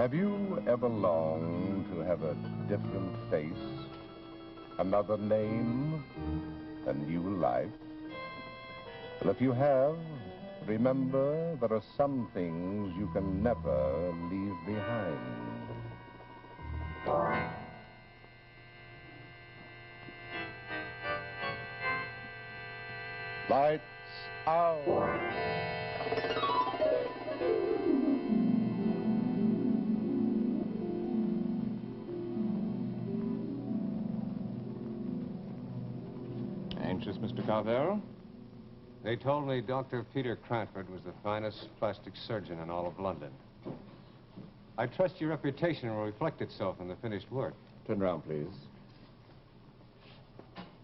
Have you ever longed to have a different face, another name, a new life? Well, if you have, remember there are some things you can never leave behind. Lights out. Anxious, Mr. Carvel? They told me Dr. Peter Cranford was the finest plastic surgeon in all of London. I trust your reputation will reflect itself in the finished work. Turn around, please.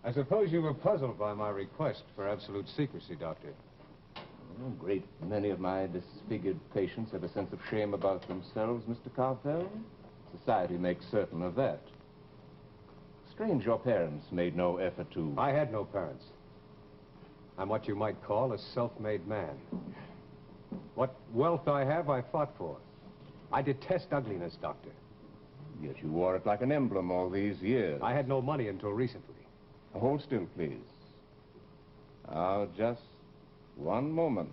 I suppose you were puzzled by my request for absolute secrecy, Doctor. A great many of my disfigured patients have a sense of shame about themselves, Mr. Carvel. Society makes certain of that. Strange your parents made no effort to... I had no parents. I'm what you might call a self-made man. What wealth I have, I fought for. I detest ugliness, Doctor. Yet you wore it like an emblem all these years. I had no money until recently. Hold still, please. Now, just one moment.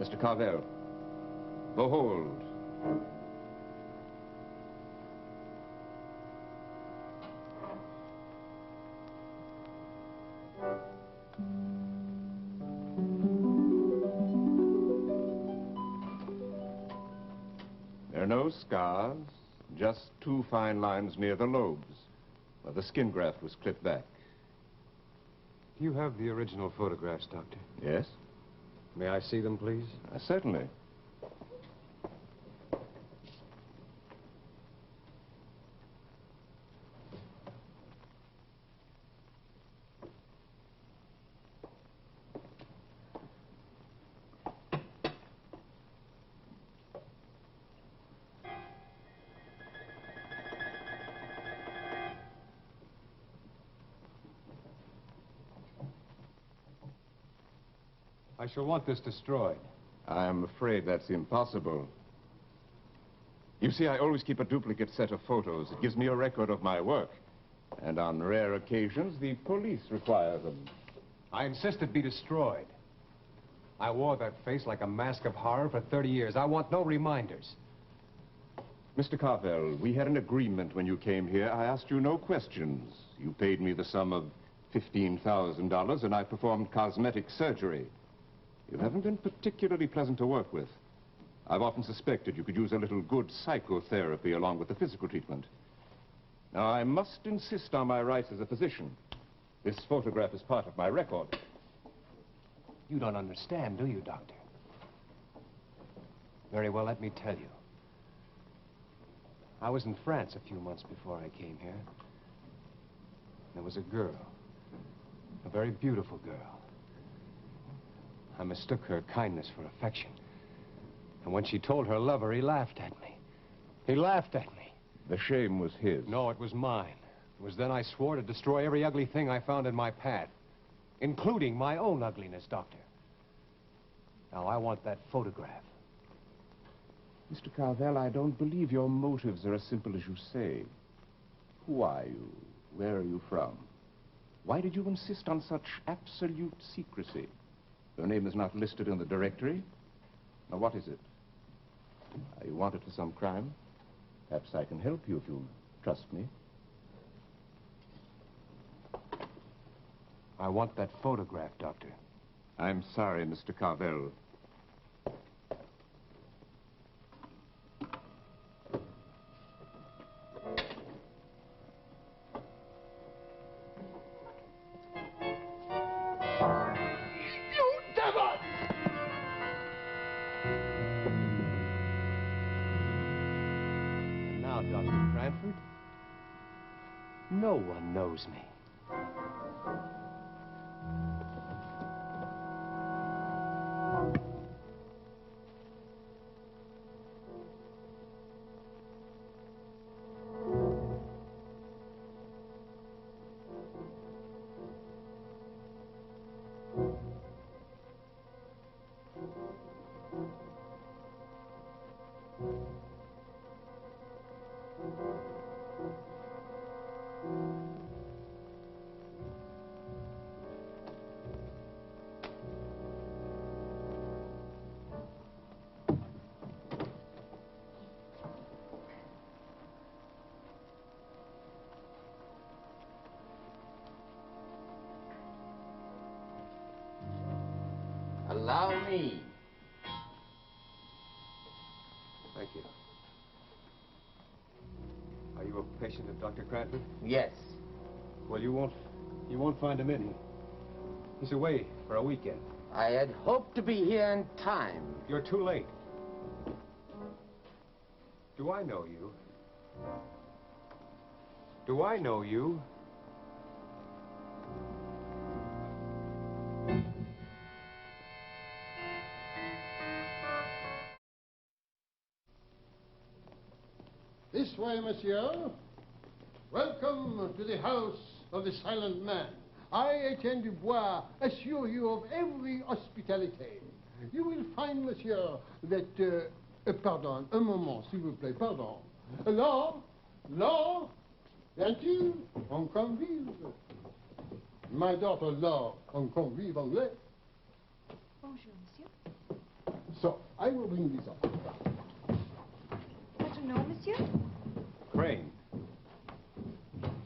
Mr. Carvel, behold. There are no scars, just two fine lines near the lobes, where the skin graft was clipped back. Do you have the original photographs, Doctor? Yes? May I see them, please? Certainly. I shall want this destroyed. I'm afraid that's impossible. You see, I always keep a duplicate set of photos. It gives me a record of my work. And on rare occasions, the police require them. I insist it be destroyed. I wore that face like a mask of horror for 30 years. I want no reminders. Mr. Carvel, we had an agreement when you came here. I asked you no questions. You paid me the sum of $15,000, and I performed cosmetic surgery. You haven't been particularly pleasant to work with. I've often suspected you could use a little good psychotherapy along with the physical treatment. Now, I must insist on my rights as a physician. This photograph is part of my record. You don't understand, do you, Doctor? Very well, let me tell you. I was in France a few months before I came here. There was a girl, a very beautiful girl. I mistook her kindness for affection. And when she told her lover, he laughed at me. He laughed at me. The shame was his. No, it was mine. It was then I swore to destroy every ugly thing I found in my path, including my own ugliness, Doctor. Now, I want that photograph. Mr. Carvel, I don't believe your motives are as simple as you say. Who are you? Where are you from? Why did you insist on such absolute secrecy? Your name is not listed in the directory. Now, what is it? Are you wanted for some crime? Perhaps I can help you if you trust me. I want that photograph, Doctor. I'm sorry, Mr. Carvel. Now, Dr. Cranford, no one knows me. allow me. Thank you. Are you a patient of Dr. Cranford? Yes. Well, you won't find him in here. He's away for a weekend. I had hoped to be here in time. You're too late. Do I know you? Do I know you? This way, monsieur. Welcome to the house of the silent man. I, Etienne Dubois, assure you of every hospitality. You will find, monsieur, that... pardon, un moment, s'il vous plaît, pardon. Laure, viens-tu? On convive. My daughter Laure, on convive anglais. Bonjour, monsieur. So, I will bring this up. What to know, monsieur? Crane.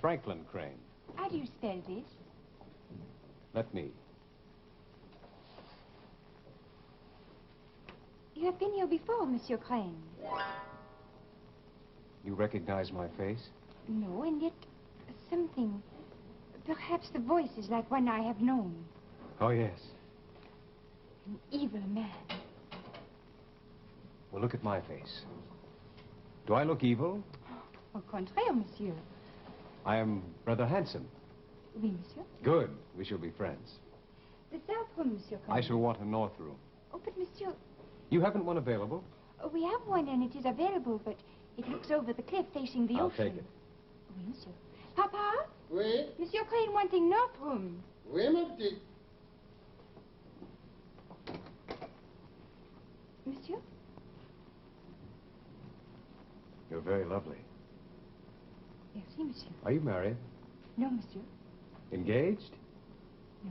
Franklin Crane. How do you spell this? Let me. You have been here before, Monsieur Crane. You recognize my face? No, and yet something. Perhaps the voice is like one I have known. Oh, yes. An evil man. Well, look at my face. Do I look evil? Au contraire, monsieur. I am rather handsome. Oui, monsieur. Good. We shall be friends. The south room, Monsieur Crane. I shall want a north room. Oh, but monsieur, You haven't one available? we have one and it is available, but it looks over the cliff facing the I'll ocean. take it. Oui, monsieur. Papa? Oui, Monsieur Crane wanting north room. oui, ma petite. Monsieur? You're very lovely. Merci, monsieur. Are you married? No, monsieur. Engaged? No.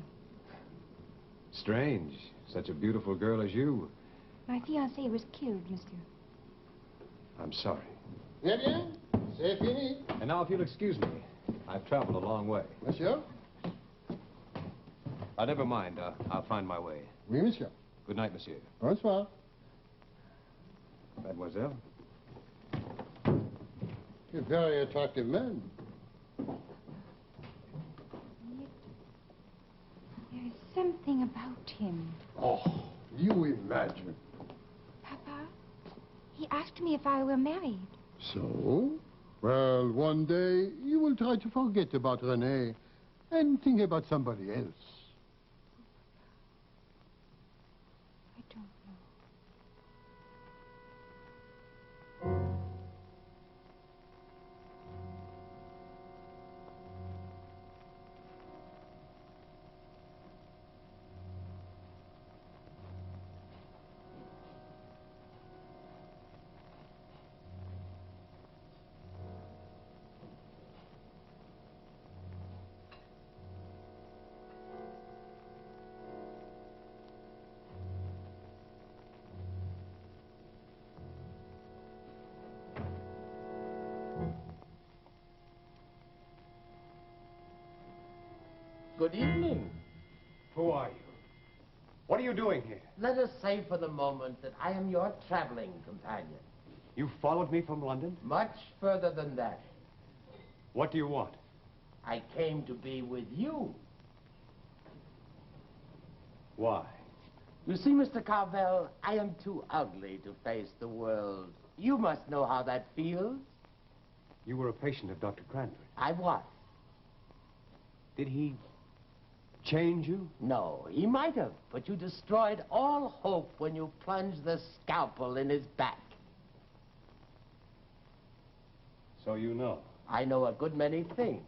Strange. Such a beautiful girl as you. My fiancé was killed, monsieur. I'm sorry. Eh bien, c'est fini. And now, if you'll excuse me, I've traveled a long way. Monsieur? Never mind. I'll find my way. Oui, monsieur. Good night, monsieur. Bonsoir. Mademoiselle? You're a very attractive man. Yet there is something about him. Oh, you imagine. Papa, he asked me if I were married. So? Well, one day you will try to forget about René and think about somebody else. I don't know. Good evening. Who are you? What are you doing here? Let us say for the moment that I am your traveling companion. You followed me from London? Much further than that. What do you want? I came to be with you. Why? You see, Mr. Carvel, I am too ugly to face the world. You must know how that feels. You were a patient of Dr. Cranford. I was. Did he change you? No, he might have, but you destroyed all hope when you plunged the scalpel in his back. So you know. I know a good many things.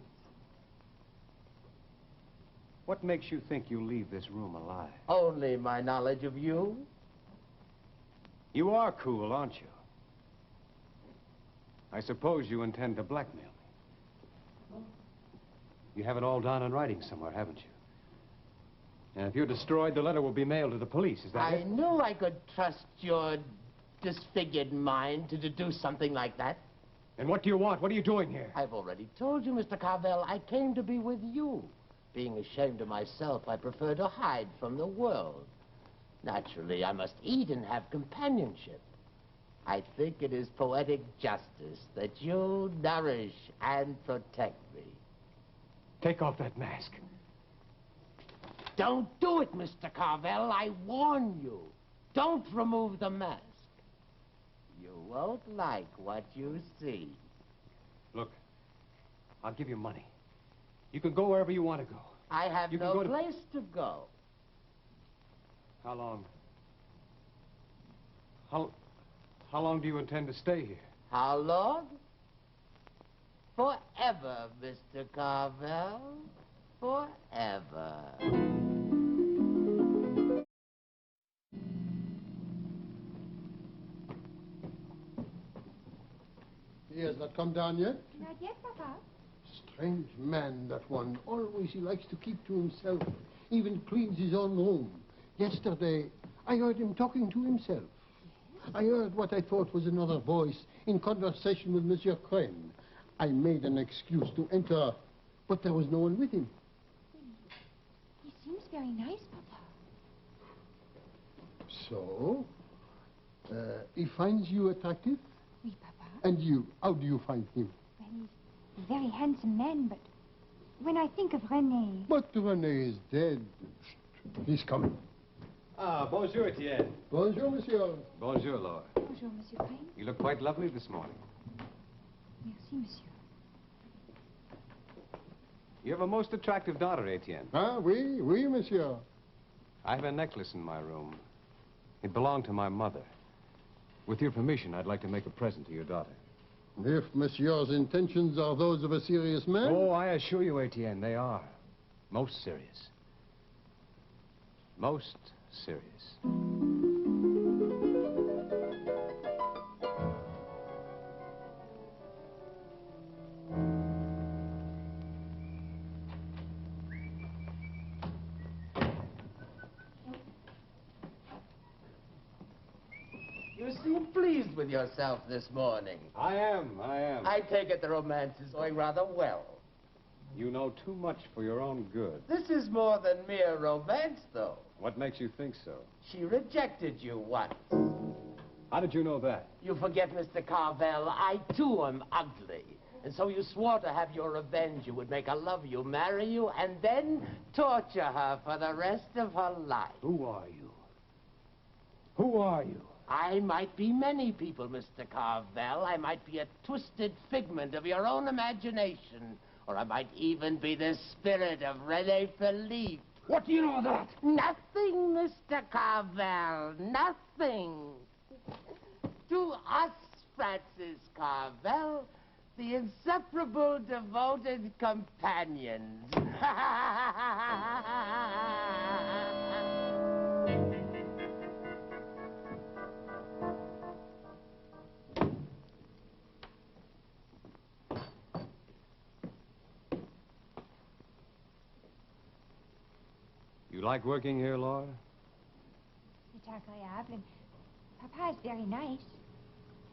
What makes you think you'll leave this room alive? Only my knowledge of you. You are cool, aren't you? I suppose you intend to blackmail me. You have it all down in writing somewhere, haven't you? And if you're destroyed, the letter will be mailed to the police, is that I it? knew I could trust your disfigured mind to deduce something like that. And what do you want? What are you doing here? I've already told you, Mr. Carvel, I came to be with you. Being ashamed of myself, I prefer to hide from the world. Naturally, I must eat and have companionship. I think it is poetic justice that you nourish and protect me. Take off that mask. Don't do it, Mr. Carvel. I warn you. Don't remove the mask. You won't like what you see. Look, I'll give you money. You can go wherever you want to go. I have You can no go to- place to go. How long? How long do you intend to stay here? How long? Forever, Mr. Carvel. Forever. He has not come down yet? Not yet, Papa. Strange man, that one. Always he likes to keep to himself. Even cleans his own room. Yesterday, I heard him talking to himself. I heard what I thought was another voice in conversation with Monsieur Crane. I made an excuse to enter, but there was no one with him. He seems very nice, Papa. So, he finds you attractive? Oui, Papa. And you, how do you find him? Well, he's a very handsome man, but when I think of René... But René is dead. Shh, he's coming. Ah, bonjour, Etienne. Bonjour, monsieur. Bonjour, Laura. Bonjour, Monsieur Crane. You look quite lovely this morning. Merci, Monsieur. You have a most attractive daughter, Etienne. Ah, oui, oui, monsieur. I have a necklace in my room. It belonged to my mother. With your permission, I'd like to make a present to your daughter. If monsieur's intentions are those of a serious man... Oh, I assure you, Etienne, they are. Most serious. Most serious. You seem pleased with yourself this morning. I am. I take it the romance is going rather well. You know too much for your own good. This is more than mere romance, though. What makes you think so? She rejected you once. How did you know that? You forget, Mr. Carvel, I too am ugly. And so you swore to have your revenge. You would make her love you, marry you, and then torture her for the rest of her life. Who are you? Who are you? I might be many people, Mr. Carvel. I might be a twisted figment of your own imagination. Or I might even be the spirit of René Philippe. What do you know of that? Nothing, Mr. Carvel, nothing. To us, Francis Carvel, the inseparable devoted companions. You like working here, Laura? C'est agréable, and Papa is very nice.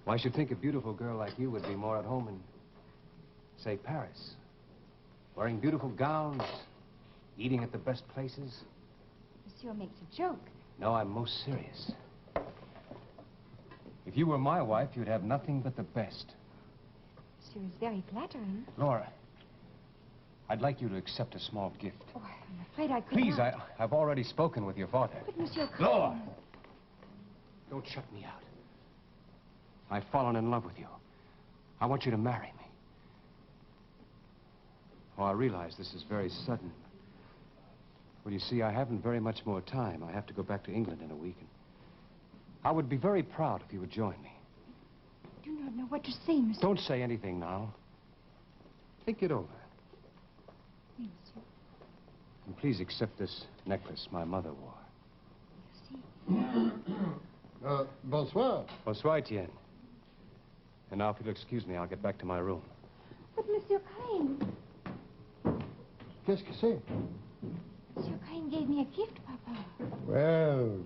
Well, I should think a beautiful girl like you would be more at home in, say, Paris. Wearing beautiful gowns, eating at the best places. Monsieur makes a joke. No, I'm most serious. If you were my wife, you'd have nothing but the best. Monsieur is very flattering. Laura, I'd like you to accept a small gift. Oh, I'm afraid I could Please, not. I've already spoken with your father. But Monsieur Crane... Laura! Don't shut me out. I've fallen in love with you. I want you to marry me. Oh, I realize this is very sudden. Well, you see, I haven't very much more time. I have to go back to England in a week. And I would be very proud if you would join me. I do not know what to say, Monsieur. Don't say anything now. Think it over. Oui, Monsieur. And please accept this necklace my mother wore. Merci. Bonsoir. Bonsoir, Etienne. And now, if you'll excuse me, I'll get back to my room. But Monsieur Crane... Qu'est-ce que c'est? Monsieur Crane gave me a gift, Papa. Well,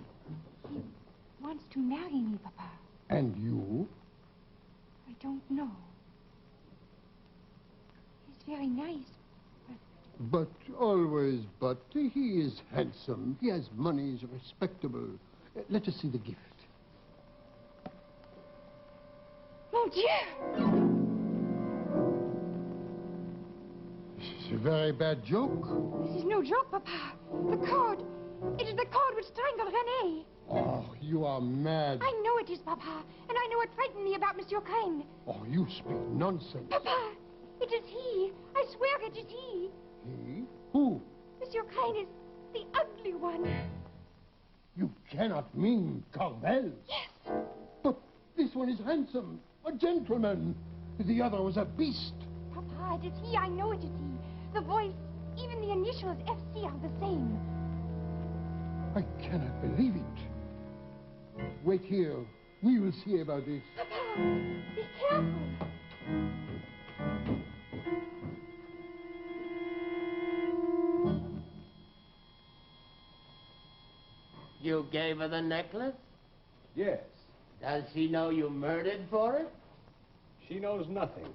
He wants to marry me, Papa. and you? I don't know. He's very nice, But, always but. He is handsome. He has money. He's respectable. Let us see the gift. Mon Dieu! This is a very bad joke. This is no joke, Papa. The cord. It is the cord which strangled René. Oh, you are mad. I know it is, Papa. And I know it frightened me about Monsieur Crane. Oh, you speak nonsense. Papa, it is he. I swear it is he. He? Who? Monsieur Crane is the ugly one. You cannot mean Carvel. Yes. But this one is handsome, a gentleman. The other was a beast. Papa, it is he. I know it is he. The voice, even the initials FC are the same. I cannot believe it. Wait here. We will see about this. Papa, be careful. You gave her the necklace? Yes. Does she know you murdered for it? She knows nothing.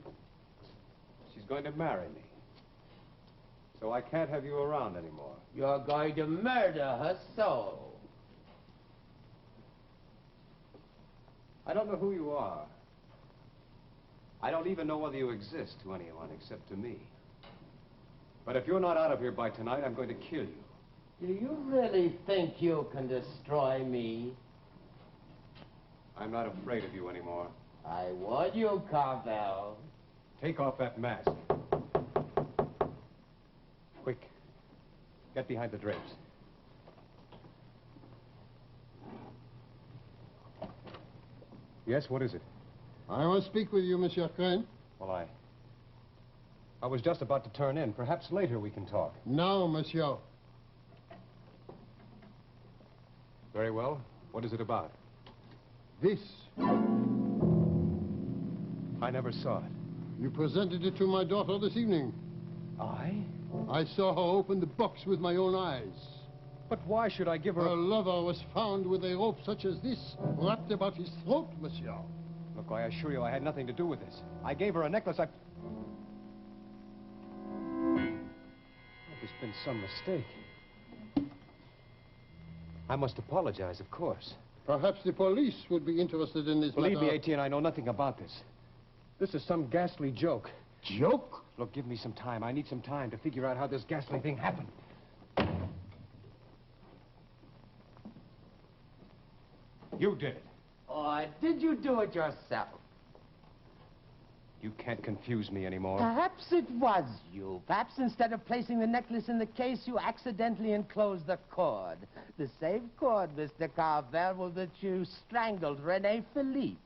She's going to marry me. So I can't have you around anymore. You're going to murder her soul. I don't know who you are. I don't even know whether you exist to anyone except to me. But if you're not out of here by tonight, I'm going to kill you. Do you really think you can destroy me? I'm not afraid of you anymore. I warn you, Carvel. Take off that mask. Quick. Get behind the drapes. Yes, what is it? I will speak with you, Monsieur Crane. Well, I was just about to turn in. Perhaps later we can talk. Now, monsieur. Very well. What is it about? This. I never saw it. You presented it to my daughter this evening. I? I saw her open the box with my own eyes. But why should I give her... Her lover was found with a rope such as this wrapped about his throat, monsieur. Look, I assure you I had nothing to do with this. I gave her a necklace. There's been some mistake. I must apologize, of course. Perhaps the police would be interested in this Believe matter. me, Etienne, I know nothing about this. This is some ghastly joke. Joke? Look, give me some time. I need some time to figure out how this ghastly thing happened. You did it. Or did you do it yourself? You can't confuse me anymore. Perhaps it was you. Perhaps instead of placing the necklace in the case, you accidentally enclosed the cord. The same cord, Mr. Carvel, with which you strangled René Philippe.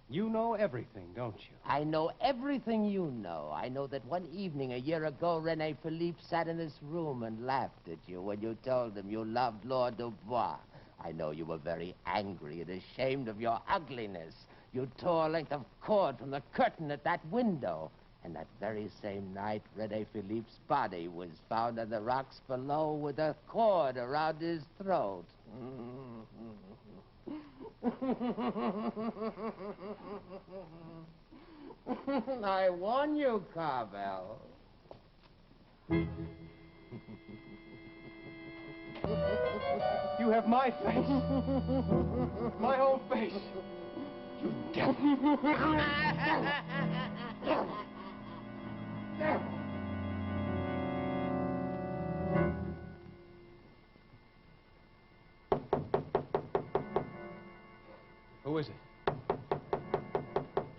You know everything, don't you? I know everything you know. I know that one evening a year ago, René Philippe sat in this room and laughed at you when you told him you loved Lord Dubois. I know you were very angry and ashamed of your ugliness. You tore a length of cord from the curtain at that window. And that very same night, René Philippe's body was found on the rocks below with a cord around his throat. I warn you, Carvel. You have my face. My whole face. You devil. Who is it?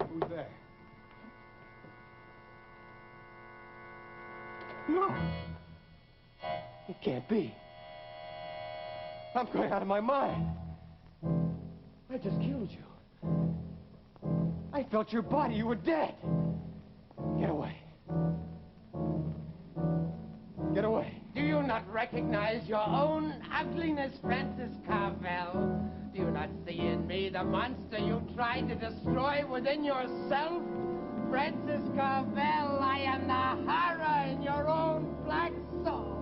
Who's there? No. It can't be. I'm going out of my mind. I just killed you. I felt your body. You were dead. Get away. Get away. Do you not recognize your own ugliness, Francis Carvel? Do you not see in me the monster you tried to destroy within yourself? Francis Carvel, I am the horror in your own black soul.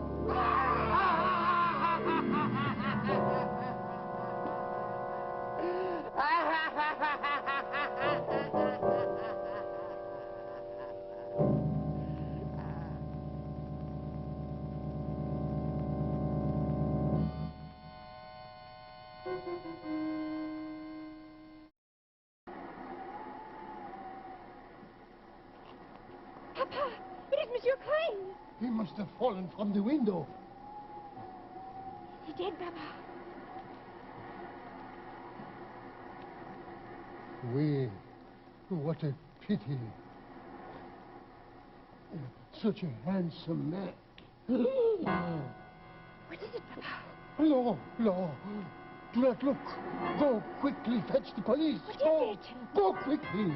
Papa, it is Monsieur Crane. He must have fallen from the window. Is he dead, Papa? Oui. What a pity. Such a handsome man. What is it, Papa? No, no. Do not look. Go quickly, fetch the police. What Go. is it? Go quickly.